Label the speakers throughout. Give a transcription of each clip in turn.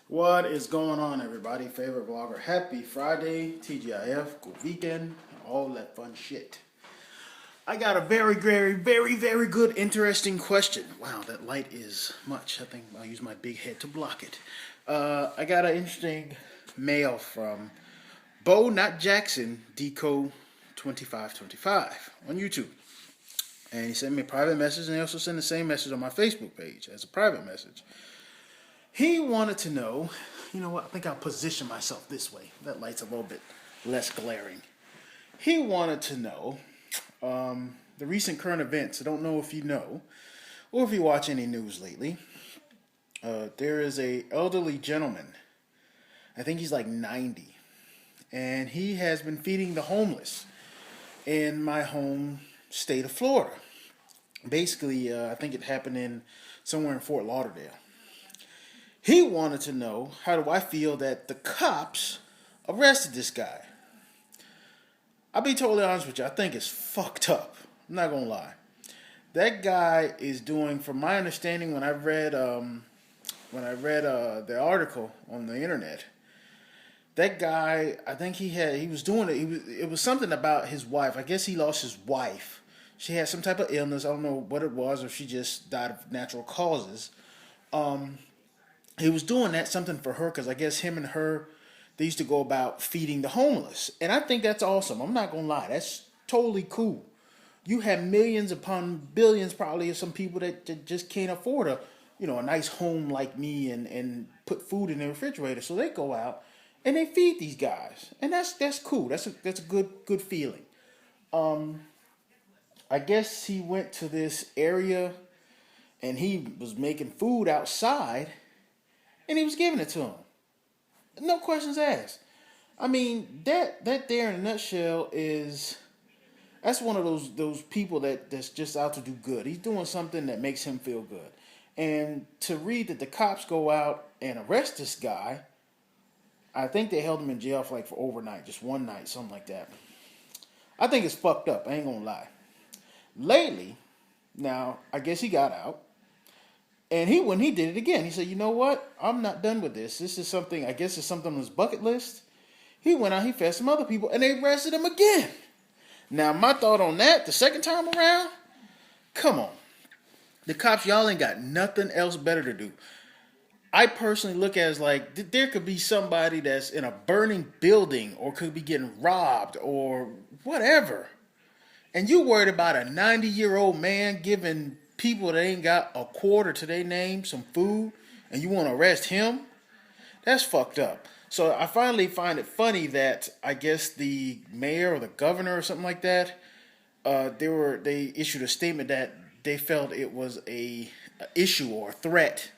Speaker 1: What is going on, everybody? Favorite vlogger. Happy Friday, TGIF, good weekend, all that fun shit. I got a very good, interesting question. Wow, that light is much. I think I'll use my big head to block it. I got an interesting mail from Bo, not Jackson, Deco2525 on YouTube. And he sent me a private message, and he also sent the same message on my Facebook page as a private message. He wanted to know, you know what, I think I'll position myself this way. That light's a little bit less glaring. He wanted to know the recent current events. I don't know if you know, or if you watch any news lately. There is a elderly gentleman, I think he's like 90, and he has been feeding the homeless in my home state of Florida. Basically, I think it happened in somewhere in Fort Lauderdale. He wanted to know, how do I feel that the cops arrested this guy? I'll be totally honest with you, I think it's fucked up. I'm not gonna lie. That guy is doing, from my understanding, when I read the article on the internet, that guy, I think it was something about his wife. I guess he lost his wife. She had some type of illness. I don't know what it was, or she just died of natural causes. He was doing something for her, because I guess him and her, they used to go about feeding the homeless. And I think that's awesome. I'm not going to lie. That's totally cool. You have millions upon billions probably of some people that just can't afford a nice home like me and put food in the refrigerator. So they go out and they feed these guys. And that's cool. That's a good feeling. I guess he went to this area and he was making food outside, and he was giving it to him. No questions asked. I mean, that there in a nutshell that's one of those people that's just out to do good. He's doing something that makes him feel good. And to read that the cops go out and arrest this guy, I think they held him in jail for overnight, just one night, something like that. I think it's fucked up, I ain't gonna lie. Lately, now, I guess he got out. And when he did it again, he said, you know what? I'm not done with this. This is something, I guess it's something on his bucket list. He went out, he fed some other people, and they arrested him again. Now, my thought on that, the second time around, come on. The cops, y'all ain't got nothing else better to do. I personally look at it as there could be somebody that's in a burning building or could be getting robbed or whatever. And you worried about a 90-year-old man giving people that ain't got a quarter to their name some food, and you want to arrest him? That's fucked up. So I finally find it funny that I guess the mayor or the governor or something like that, they issued a statement that they felt it was a issue or a threat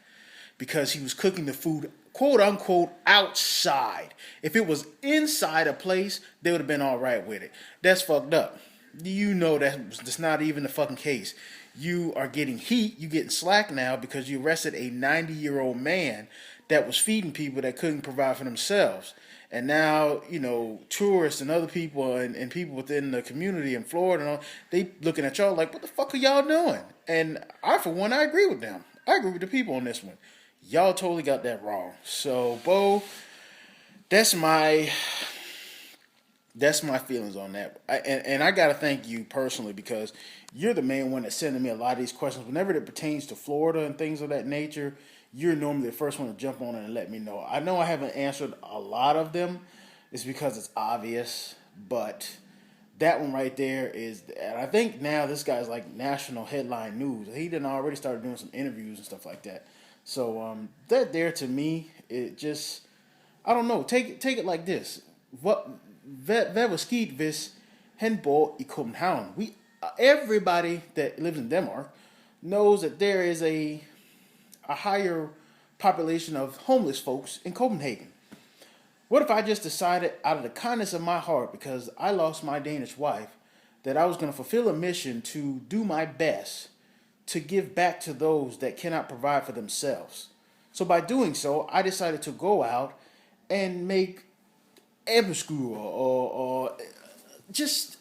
Speaker 1: because he was cooking the food, quote unquote, outside. If it was inside a place, they would have been all right with it. That's fucked up. You know that's not even the fucking case. You are getting heat, you getting slack now because you arrested a 90-year-old man that was feeding people that couldn't provide for themselves. And now, tourists and other people and people within the community in Florida, and all, they looking at y'all like, what the fuck are y'all doing? And I, for one, I agree with them. I agree with the people on this one. Y'all totally got that wrong. So, Bo, that's my feelings on that. And I got to thank you personally because you're the main one that's sending me a lot of these questions. Whenever it pertains to Florida and things of that nature, you're normally the first one to jump on it and let me know. I know I haven't answered a lot of them. It's because it's obvious. But that one right there is, and I think now this guy's like national headline news. He done already started doing some interviews and stuff like that. So that there to me, it just, I don't know. Take it like this. Hvad var sket hvis han bor I København? Everybody that lives in Denmark knows that there is a higher population of homeless folks in Copenhagen. What if I just decided out of the kindness of my heart, because I lost my Danish wife, that I was going to fulfill a mission to do my best to give back to those that cannot provide for themselves. So by doing so, I decided to go out and make æbleskiver or just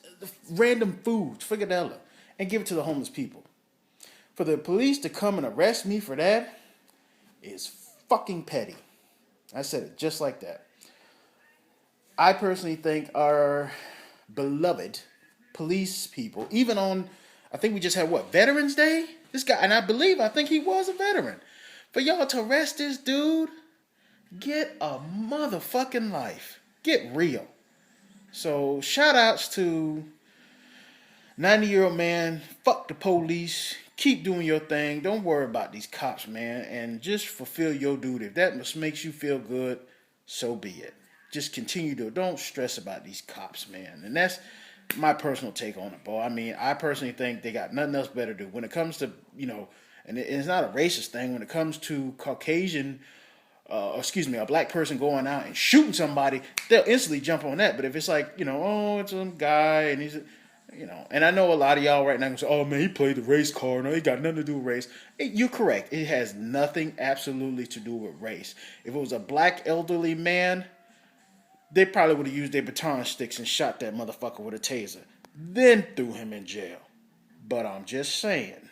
Speaker 1: random foods, frikadelle, and give it to the homeless people. For the police to come and arrest me for that is fucking petty. I said it just like that. I personally think our beloved police people, even on, I think we just had what, Veterans Day? This guy, and I think he was a veteran. For y'all to arrest this dude, get a motherfucking life. Get real. So shout outs to 90-year-old man. Fuck the police. Keep doing your thing. Don't worry about these cops, man. And just fulfill your duty. If that makes you feel good, so be it. Just continue to, don't stress about these cops, man. And that's my personal take on it, boy. I mean, I personally think they got nothing else better to do. When it comes to, and it's not a racist thing, when it comes to Caucasian, a black person going out and shooting somebody, they'll instantly jump on that. But if it's like, oh, it's some guy and he's, and I know a lot of y'all right now say, oh man, he played the race card. No, he got nothing to do with race. You're correct. It has nothing absolutely to do with race. If it was a black elderly man, they probably would have used their baton sticks and shot that motherfucker with a taser. Then threw him in jail. But I'm just saying,